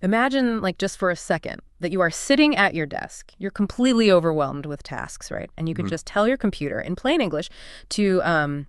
Imagine, like, just for a second, that you are sitting at your desk. You're completely overwhelmed with tasks, right? And you can just tell your computer, in plain English, to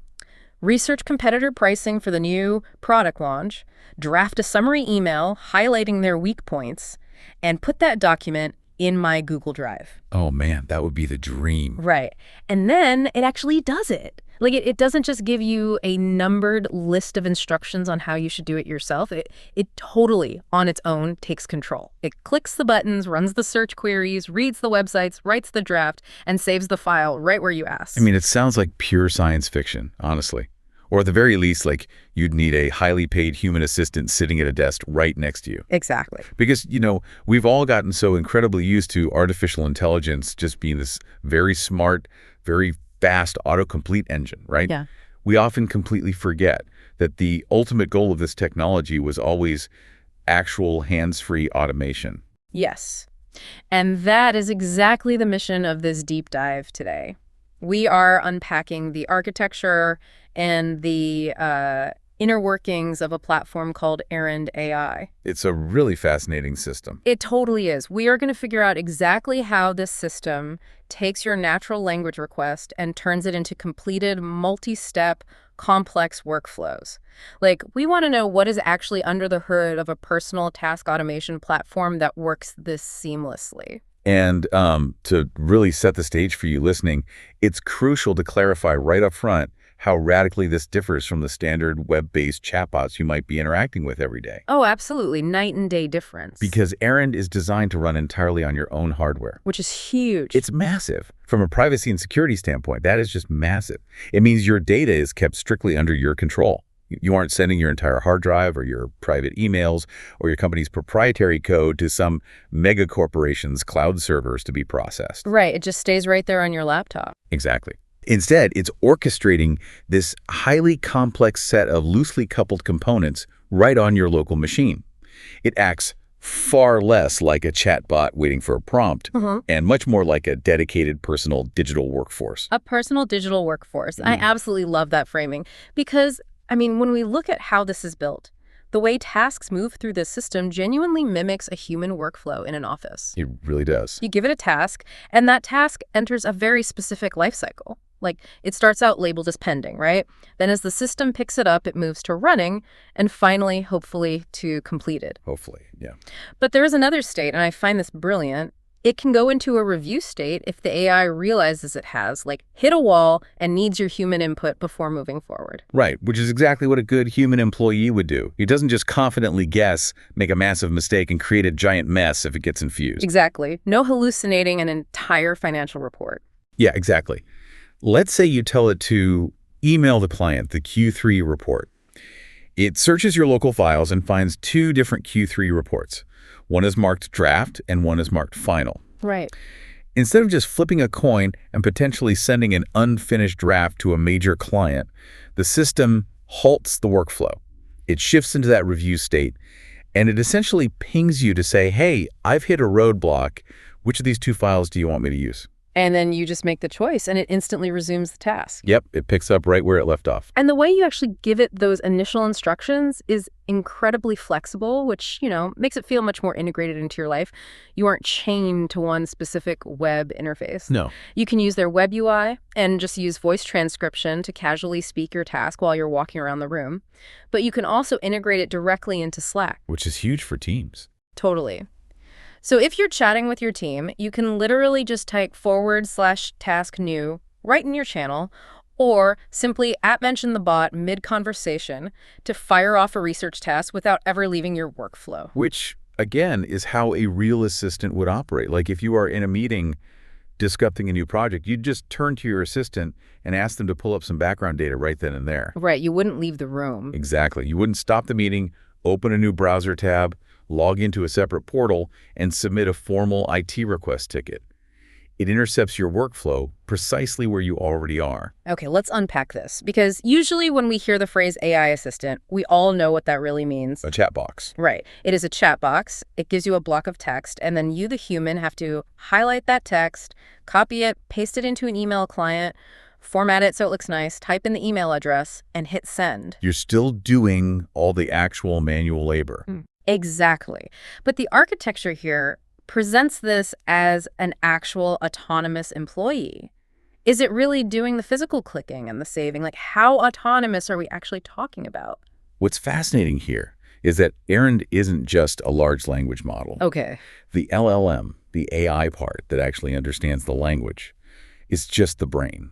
research competitor pricing for the new product launch, draft a summary email highlighting their weak points, and put that document in my Google Drive. Oh man, that would be the dream. Right. And then it actually does it. Like, it doesn't just give you a numbered list of instructions on how you should do it yourself. It totally, on its own, takes control. It clicks the buttons, runs the search queries, reads the websites, writes the draft, and saves the file right where you asked. I mean, it sounds like pure science fiction, honestly. Or at the very least, like you'd need a highly paid human assistant sitting at a desk right next to you. Exactly. Because, we've all gotten so incredibly used to artificial intelligence just being this very smart, very fast autocomplete engine, right? Yeah. We often completely forget that the ultimate goal of this technology was always actual hands-free automation. Yes. And that is exactly the mission of this deep dive today. We are unpacking the architecture and the inner workings of a platform called Errand AI. It's a really fascinating system. It totally is. We are going to figure out exactly how this system takes your natural language request and turns it into completed, multi-step, complex workflows. Like, we want to know what is actually under the hood of a personal task automation platform that works this seamlessly. And to really set the stage for you listening, it's crucial to clarify right up front how radically this differs from the standard web-based chatbots you might be interacting with every day. Oh, absolutely. Night and day difference. Because Errand is designed to run entirely on your own hardware. Which is huge. It's massive. From a privacy and security standpoint, that is just massive. It means your data is kept strictly under your control. You aren't sending your entire hard drive or your private emails or your company's proprietary code to some mega corporation's cloud servers to be processed. Right. It just stays right there on your laptop. Exactly. Instead, it's orchestrating this highly complex set of loosely coupled components right on your local machine. It acts far less like a chatbot waiting for a prompt and much more like a dedicated personal digital workforce. A personal digital workforce. I absolutely love that framing because, when we look at how this is built, the way tasks move through this system genuinely mimics a human workflow in an office. It really does. You give it a task, and that task enters a very specific life cycle. Like, it starts out labeled as pending, right? Then as the system picks it up, it moves to running, and finally, hopefully, to completed. Hopefully, yeah. But there is another state, and I find this brilliant. It can go into a review state if the AI realizes it has, hit a wall and needs your human input before moving forward. Right, which is exactly what a good human employee would do. He doesn't just confidently guess, make a massive mistake, and create a giant mess if it gets infused. Exactly. No hallucinating an entire financial report. Yeah, exactly. Let's say you tell it to email the client the Q3 report. It searches your local files and finds two different Q3 reports. One is marked draft and one is marked final. Right. Instead of just flipping a coin and potentially sending an unfinished draft to a major client, the system halts the workflow. It shifts into that review state, and it essentially pings you to say, hey, I've hit a roadblock. Which of these two files do you want me to use? And then you just make the choice, and it instantly resumes the task. Yep, it picks up right where it left off. And the way you actually give it those initial instructions is incredibly flexible, which, makes it feel much more integrated into your life. You aren't chained to one specific web interface. No. You can use their web UI and just use voice transcription to casually speak your task while you're walking around the room. But you can also integrate it directly into Slack. Which is huge for teams. Totally. So if you're chatting with your team, you can literally just type /task new right in your channel, or simply @mention the bot mid-conversation to fire off a research task without ever leaving your workflow. Which, again, is how a real assistant would operate. Like if you are in a meeting discussing a new project, you'd just turn to your assistant and ask them to pull up some background data right then and there. Right, you wouldn't leave the room. Exactly. You wouldn't stop the meeting, open a new browser tab, log into a separate portal, and submit a formal IT request ticket. It intercepts your workflow precisely where you already are. Okay, let's unpack this, because usually when we hear the phrase AI assistant, we all know what that really means. A chat box. Right. It is a chat box. It gives you a block of text, and then you, the human, have to highlight that text, copy it, paste it into an email client, format it so it looks nice, type in the email address, and hit send. You're still doing all the actual manual labor. Exactly. But the architecture here presents this as an actual autonomous employee. Is it really doing the physical clicking and the saving? Like, how autonomous are we actually talking about? What's fascinating here is that Errand isn't just a large language model. Okay. The LLM, the AI part that actually understands the language, is just the brain.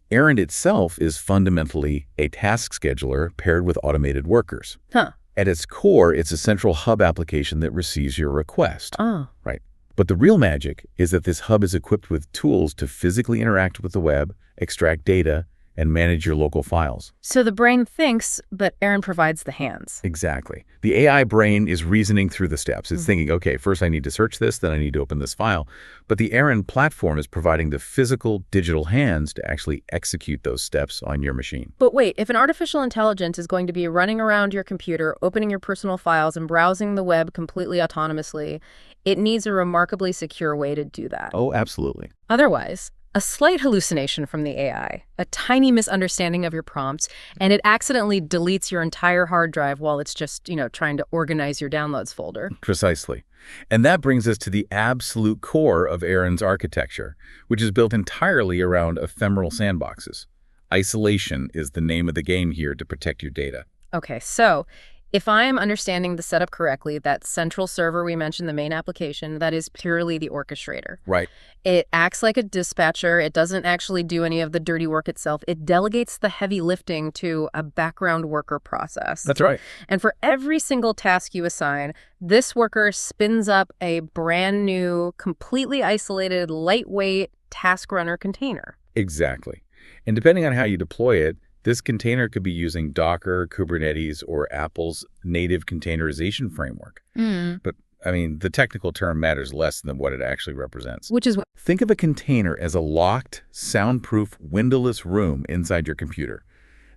Errand itself is fundamentally a task scheduler paired with automated workers. Huh. At its core, it's a central hub application that receives your request. Oh. Right. But the real magic is that this hub is equipped with tools to physically interact with the web, extract data, and manage your local files. So the brain thinks, but Aaron provides the hands. Exactly. The AI brain is reasoning through the steps. It's thinking, okay, first I need to search this, then I need to open this file. But the Errand platform is providing the physical digital hands to actually execute those steps on your machine. But wait, if an artificial intelligence is going to be running around your computer, opening your personal files, and browsing the web completely autonomously, it needs a remarkably secure way to do that. Oh, absolutely. Otherwise, a slight hallucination from the AI, a tiny misunderstanding of your prompts, and it accidentally deletes your entire hard drive while it's just, trying to organize your downloads folder. Precisely. And that brings us to the absolute core of Errand's architecture, which is built entirely around ephemeral sandboxes. Isolation is the name of the game here to protect your data. Okay, so if I am understanding the setup correctly, that central server we mentioned, the main application, that is purely the orchestrator. Right. It acts like a dispatcher. It doesn't actually do any of the dirty work itself. It delegates the heavy lifting to a background worker process. That's right. And for every single task you assign, this worker spins up a brand new, completely isolated, lightweight task runner container. Exactly. And depending on how you deploy it, this container could be using Docker, Kubernetes, or Apple's native containerization framework. But, the technical term matters less than what it actually represents. Which is what? Think of a container as a locked, soundproof, windowless room inside your computer.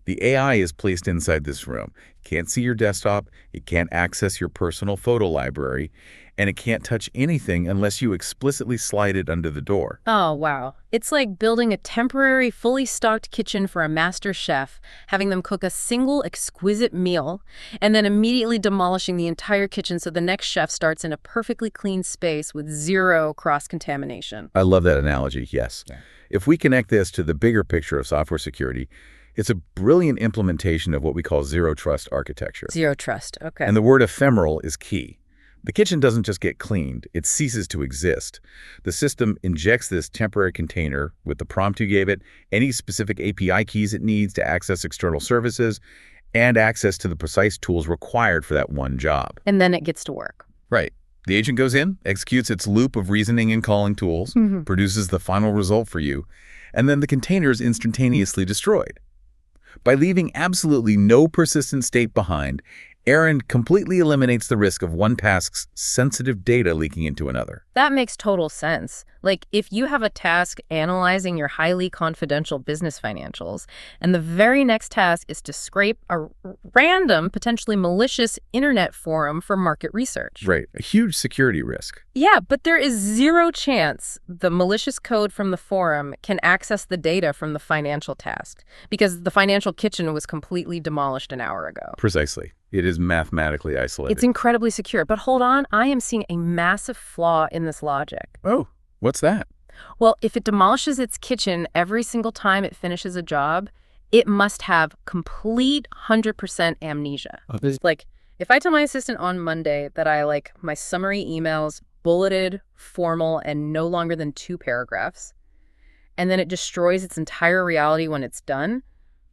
The AI is placed inside this room. It can't see your desktop, it can't access your personal photo library, and it can't touch anything unless you explicitly slide it under the door. Oh, wow. It's like building a temporary, fully stocked kitchen for a master chef, having them cook a single exquisite meal, and then immediately demolishing the entire kitchen so the next chef starts in a perfectly clean space with zero cross-contamination. I love that analogy, yes. Yeah. If we connect this to the bigger picture of software security, it's a brilliant implementation of what we call zero-trust architecture. Zero trust, okay. And the word ephemeral is key. The kitchen doesn't just get cleaned, it ceases to exist. The system injects this temporary container with the prompt you gave it, any specific API keys it needs to access external services, and access to the precise tools required for that one job. And then it gets to work. Right. The agent goes in, executes its loop of reasoning and calling tools, produces the final result for you, and then the container is instantaneously destroyed. By leaving absolutely no persistent state behind, Errand completely eliminates the risk of one task's sensitive data leaking into another. That makes total sense. Like, if you have a task analyzing your highly confidential business financials, and the very next task is to scrape a random, potentially malicious internet forum for market research. Right. A huge security risk. Yeah, but there is zero chance the malicious code from the forum can access the data from the financial task, because the financial kitchen was completely demolished an hour ago. Precisely. It is mathematically isolated. It's incredibly secure. But hold on, I am seeing a massive flaw in this logic. Oh, what's that? Well, if it demolishes its kitchen every single time it finishes a job, it must have complete 100% amnesia. Like, if I tell my assistant on Monday that I like my summary emails bulleted, formal, and no longer than 2 paragraphs, and then it destroys its entire reality when it's done,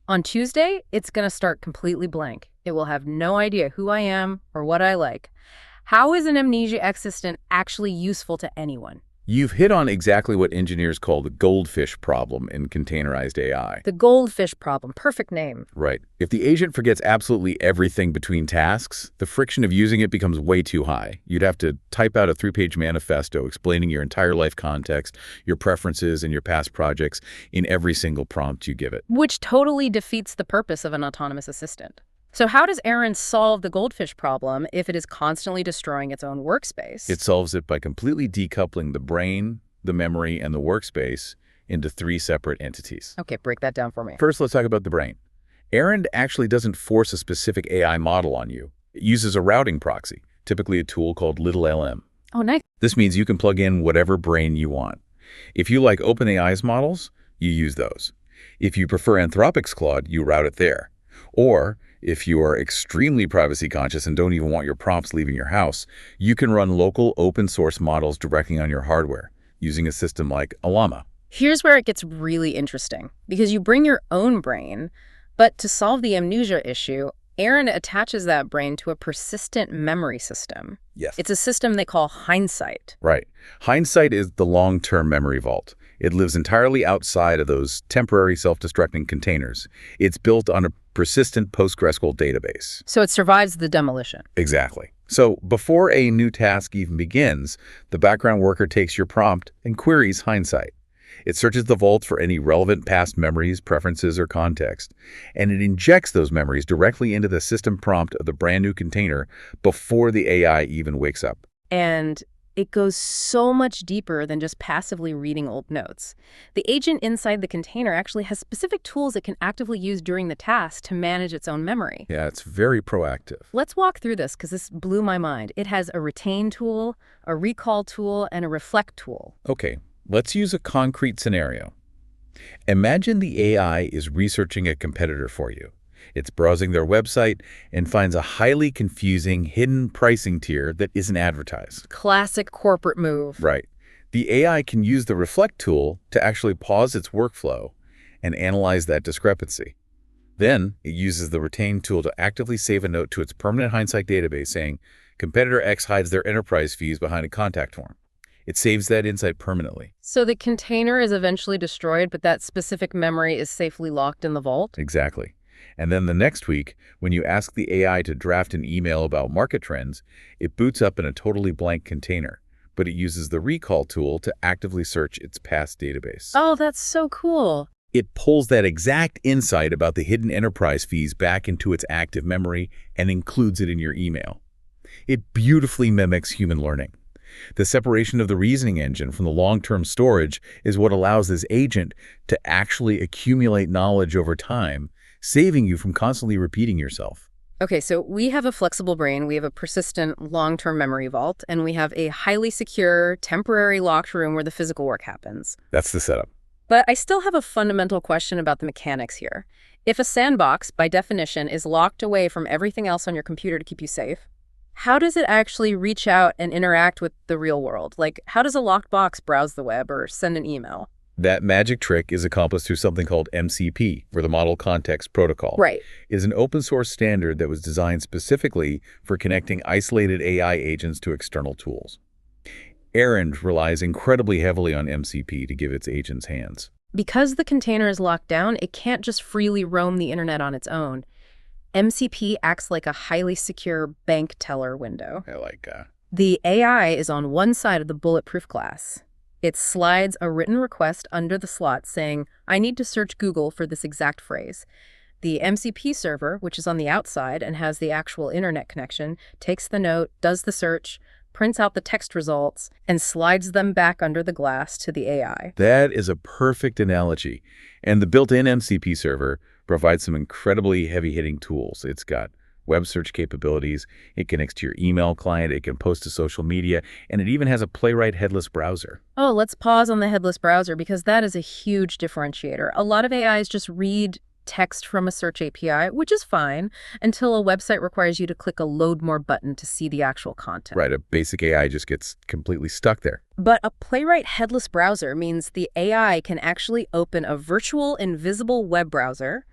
on Tuesday, it's going to start completely blank. It will have no idea who I am or what I like. How is an amnesia assistant actually useful to anyone? You've hit on exactly what engineers call the goldfish problem in containerized AI. The goldfish problem. Perfect name. Right. If the agent forgets absolutely everything between tasks, the friction of using it becomes way too high. You'd have to type out a 3-page manifesto explaining your entire life context, your preferences, and your past projects in every single prompt you give it. Which totally defeats the purpose of an autonomous assistant. So how does Errand solve the goldfish problem if it is constantly destroying its own workspace? It solves it by completely decoupling the brain, the memory, and the workspace into 3 separate entities. Okay, break that down for me. First, let's talk about the brain. Errand actually doesn't force a specific AI model on you. It uses a routing proxy. typically a tool called Little LM. Oh, nice. This means you can plug in whatever brain you want. If you like OpenAI's models, you use those. If you prefer Anthropic's Claude, you route it there. Or if you are extremely privacy conscious and don't even want your prompts leaving your house, you can run local open source models directly on your hardware using a system like Llama. Here's where it gets really interesting, because you bring your own brain, but to solve the amnesia issue, Errand attaches that brain to a persistent memory system. Yes. It's a system they call Hindsight. Right. Hindsight is the long-term memory vault. It lives entirely outside of those temporary self-destructing containers. It's built on a persistent PostgreSQL database. So it survives the demolition. Exactly. So before a new task even begins, the background worker takes your prompt and queries Hindsight. It searches the vault for any relevant past memories, preferences, or context, and it injects those memories directly into the system prompt of the brand new container before the AI even wakes up. And it goes so much deeper than just passively reading old notes. The agent inside the container actually has specific tools it can actively use during the task to manage its own memory. Yeah, it's very proactive. Let's walk through this because this blew my mind. It has a retain tool, a recall tool, and a reflect tool. Okay, let's use a concrete scenario. Imagine the AI is researching a competitor for you. It's browsing their website and finds a highly confusing hidden pricing tier that isn't advertised. Classic corporate move. Right. The AI can use the Reflect tool to actually pause its workflow and analyze that discrepancy. Then it uses the Retain tool to actively save a note to its permanent Hindsight database saying, competitor X hides their enterprise fees behind a contact form. It saves that insight permanently. So the container is eventually destroyed, but that specific memory is safely locked in the vault? Exactly. And then the next week, when you ask the AI to draft an email about market trends, it boots up in a totally blank container, but it uses the recall tool to actively search its past database. Oh, that's so cool. It pulls that exact insight about the hidden enterprise fees back into its active memory and includes it in your email. It beautifully mimics human learning. The separation of the reasoning engine from the long-term storage is what allows this agent to actually accumulate knowledge over time, saving you from constantly repeating yourself. Okay, so we have a flexible brain, we have a persistent long-term memory vault, and we have a highly secure, temporary locked room where the physical work happens. That's the setup. But I still have a fundamental question about the mechanics here. If a sandbox, by definition, is locked away from everything else on your computer to keep you safe, how does it actually reach out and interact with the real world? Like, how does a locked box browse the web or send an email? That magic trick is accomplished through something called MCP, or the Model Context Protocol. Right. It is an open source standard that was designed specifically for connecting isolated AI agents to external tools. Errand relies incredibly heavily on MCP to give its agents hands. Because the container is locked down, it can't just freely roam the internet on its own. MCP acts like a highly secure bank teller window. The AI is on one side of the bulletproof glass. It slides a written request under the slot saying, I need to search Google for this exact phrase. The MCP server, which is on the outside and has the actual internet connection, takes the note, does the search, prints out the text results, and slides them back under the glass to the AI. That is a perfect analogy. And the built-in MCP server provides some incredibly heavy-hitting tools. It's got web search capabilities, it connects to your email client, it can post to social media, and it even has a Playwright headless browser. Oh, let's pause on the headless browser because that is a huge differentiator. A lot of AIs just read text from a search API, which is fine, until a website requires you to click a load more button to see the actual content. Right, a basic AI just gets completely stuck there. But a Playwright headless browser means the AI can actually open a virtual invisible web browser,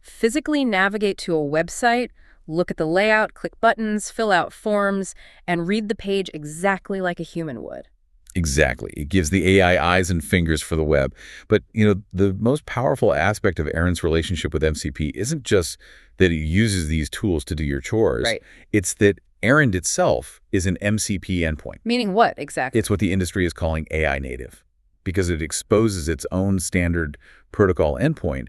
physically navigate to a website, look at the layout, click buttons, fill out forms, and read the page exactly like a human would. Exactly. It gives the AI eyes and fingers for the web. But, the most powerful aspect of Errand's relationship with MCP isn't just that it uses these tools to do your chores. Right. It's that Errand itself is an MCP endpoint. Meaning what exactly? It's what the industry is calling AI native, because it exposes its own standard protocol endpoint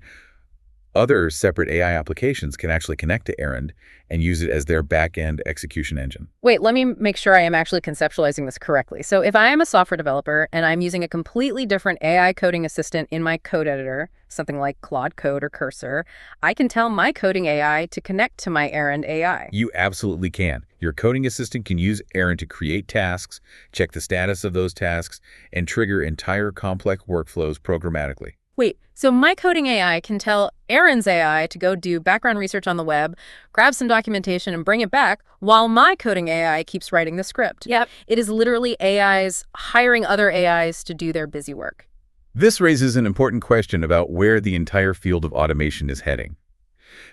Other separate AI applications can actually connect to Errand and use it as their back-end execution engine. Wait, let me make sure I am actually conceptualizing this correctly. So if I am a software developer and I'm using a completely different AI coding assistant in my code editor, something like Claude Code or Cursor, I can tell my coding AI to connect to my Errand AI. You absolutely can. Your coding assistant can use Errand to create tasks, check the status of those tasks, and trigger entire complex workflows programmatically. Wait, so my coding AI can tell Aaron's AI to go do background research on the web, grab some documentation, and bring it back, while my coding AI keeps writing the script. Yep. It is literally AIs hiring other AIs to do their busy work. This raises an important question about where the entire field of automation is heading.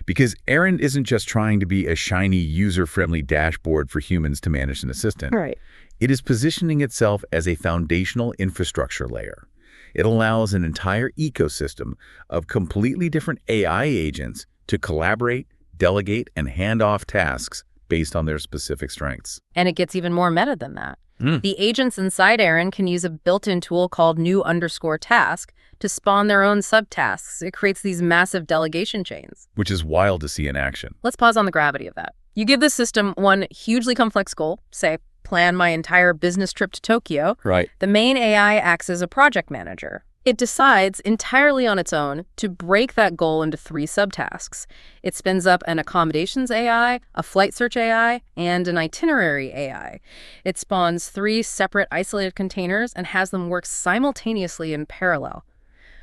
Because Errand isn't just trying to be a shiny, user-friendly dashboard for humans to manage an assistant. Right. It is positioning itself as a foundational infrastructure layer. It allows an entire ecosystem of completely different AI agents to collaborate, delegate, and hand off tasks based on their specific strengths. And it gets even more meta than that. The agents inside Aaron can use a built-in tool called new_task to spawn their own subtasks. It creates these massive delegation chains. Which is wild to see in action. Let's pause on the gravity of that. You give the system one hugely complex goal, say, plan my entire business trip to Tokyo. Right. The main AI acts as a project manager. It decides entirely on its own to break that goal into 3 subtasks. It spins up an accommodations AI, a flight search AI, and an itinerary AI. It spawns 3 separate isolated containers and has them work simultaneously in parallel.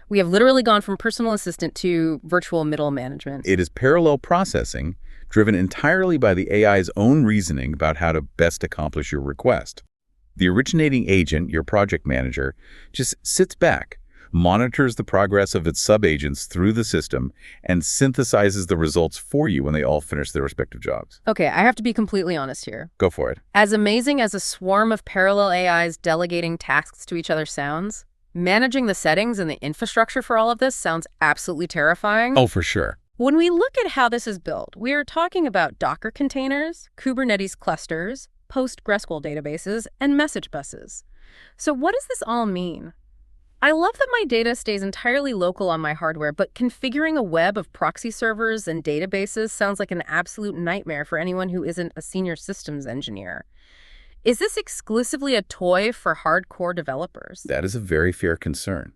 We have literally gone from personal assistant to virtual middle management. It is parallel processing driven entirely by the AI's own reasoning about how to best accomplish your request. The originating agent, your project manager, just sits back, monitors the progress of its sub-agents through the system, and synthesizes the results for you when they all finish their respective jobs. Okay, I have to be completely honest here. Go for it. As amazing as a swarm of parallel AIs delegating tasks to each other sounds, managing the settings and the infrastructure for all of this sounds absolutely terrifying. Oh, for sure. When we look at how this is built, we are talking about Docker containers, Kubernetes clusters, PostgreSQL databases, and message buses. So what does this all mean? I love that my data stays entirely local on my hardware, but configuring a web of proxy servers and databases sounds like an absolute nightmare for anyone who isn't a senior systems engineer. Is this exclusively a toy for hardcore developers? That is a very fair concern.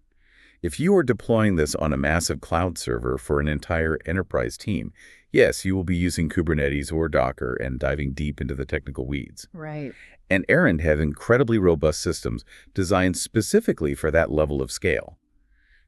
If you are deploying this on a massive cloud server for an entire enterprise team, yes, you will be using Kubernetes or Docker and diving deep into the technical weeds. Right. And Errand have incredibly robust systems designed specifically for that level of scale.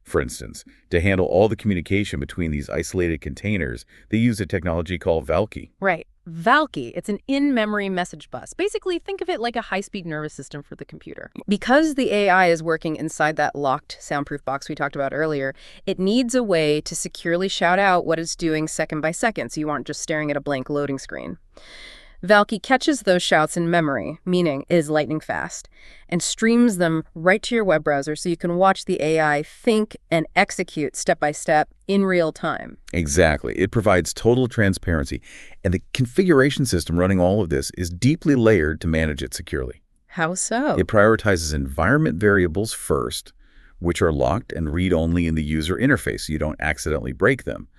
For instance, to handle all the communication between these isolated containers, they use a technology called Valky. Right. Valky, it's an in-memory message bus. Basically, think of it like a high-speed nervous system for the computer. Because the AI is working inside that locked soundproof box we talked about earlier, it needs a way to securely shout out what it's doing second by second, so you aren't just staring at a blank loading screen. Valky catches those shouts in memory, meaning it is lightning fast, and streams them right to your web browser so you can watch the AI think and execute step by step in real time. Exactly. It provides total transparency, and the configuration system running all of this is deeply layered to manage it securely. How so? It prioritizes environment variables first, which are locked and read-only in the user interface so you don't accidentally break them.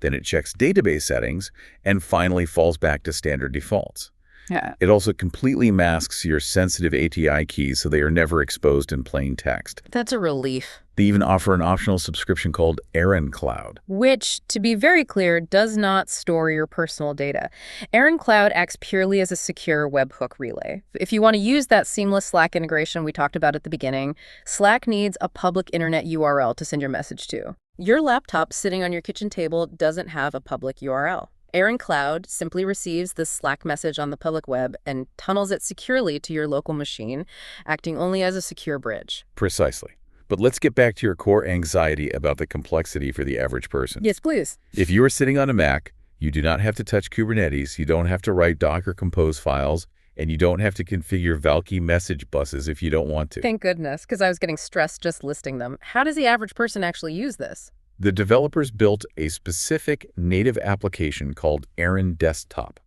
Then it checks database settings, and finally falls back to standard defaults. Yeah. It also completely masks your sensitive API keys so they are never exposed in plain text. That's a relief. They even offer an optional subscription called Errand Cloud. Which, to be very clear, does not store your personal data. Errand Cloud acts purely as a secure webhook relay. If you want to use that seamless Slack integration we talked about at the beginning, Slack needs a public internet URL to send your message to. Your laptop sitting on your kitchen table doesn't have a public URL. Errand Cloud simply receives this Slack message on the public web and tunnels it securely to your local machine, acting only as a secure bridge. Precisely. But let's get back to your core anxiety about the complexity for the average person. Yes, please. If you are sitting on a Mac, you do not have to touch Kubernetes, you don't have to write Docker Compose files, and you don't have to configure Valky message buses if you don't want to. Thank goodness, because I was getting stressed just listing them. How does the average person actually use this? The developers built a specific native application called Errand Desktop.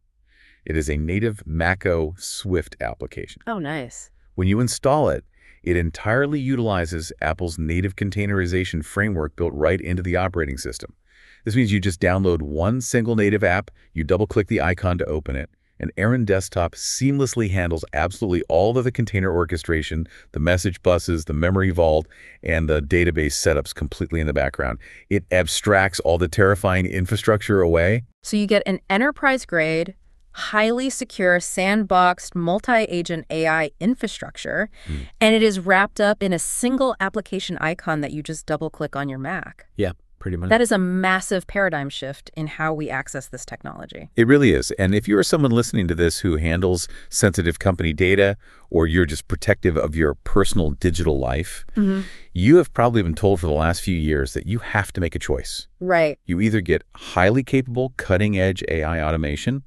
It is a native Mac-O Swift application. Oh, nice. When you install it, it entirely utilizes Apple's native containerization framework built right into the operating system. This means you just download one single native app, you double-click the icon to open it, and Errand Desktop seamlessly handles absolutely all of the container orchestration, the message buses, the memory vault, and the database setups completely in the background. It abstracts all the terrifying infrastructure away. So you get an enterprise-grade, highly secure, sandboxed, multi-agent AI infrastructure, and it is wrapped up in a single application icon that you just double-click on your Mac. Yeah, pretty much. That is a massive paradigm shift in how we access this technology. It really is. And if you are someone listening to this who handles sensitive company data, or you're just protective of your personal digital life, you have probably been told for the last few years that you have to make a choice. Right. You either get highly capable, cutting-edge AI automation,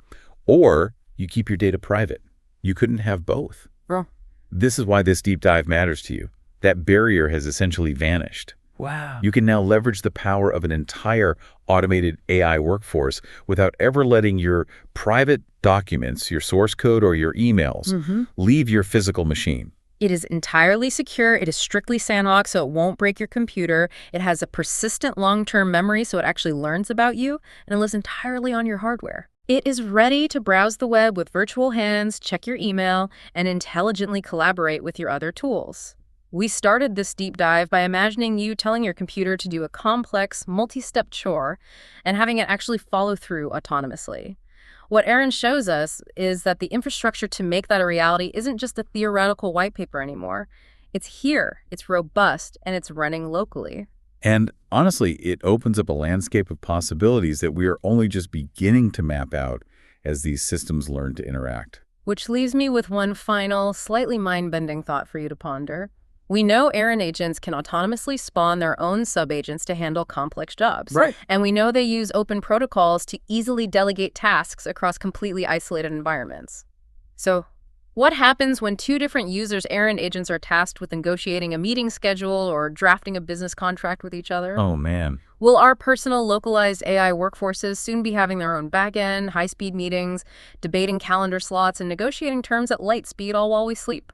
or you keep your data private. You couldn't have both. Well, This is why this deep dive matters to you. That barrier has essentially vanished. wow. You can now leverage the power of an entire automated AI workforce without ever letting your private documents, your source code, or your emails leave your physical machine. It is entirely secure. It is strictly sandboxed, so it won't break your computer. It has a persistent long-term memory, so it actually learns about you, and it lives entirely on your hardware. It is ready to browse the web with virtual hands, check your email, and intelligently collaborate with your other tools. We started this deep dive by imagining you telling your computer to do a complex, multi-step chore and having it actually follow through autonomously. What Errand shows us is that the infrastructure to make that a reality isn't just a theoretical white paper anymore. It's here, it's robust, and it's running locally. And honestly, it opens up a landscape of possibilities that we are only just beginning to map out as these systems learn to interact. Which leaves me with one final, slightly mind-bending thought for you to ponder. We know Errand agents can autonomously spawn their own subagents to handle complex jobs. Right. And we know they use open protocols to easily delegate tasks across completely isolated environments. So, what happens when two different users' Errand agents are tasked with negotiating a meeting schedule or drafting a business contract with each other? Oh, man. Will our personal localized AI workforces soon be having their own back-end, high-speed meetings, debating calendar slots, and negotiating terms at light speed all while we sleep?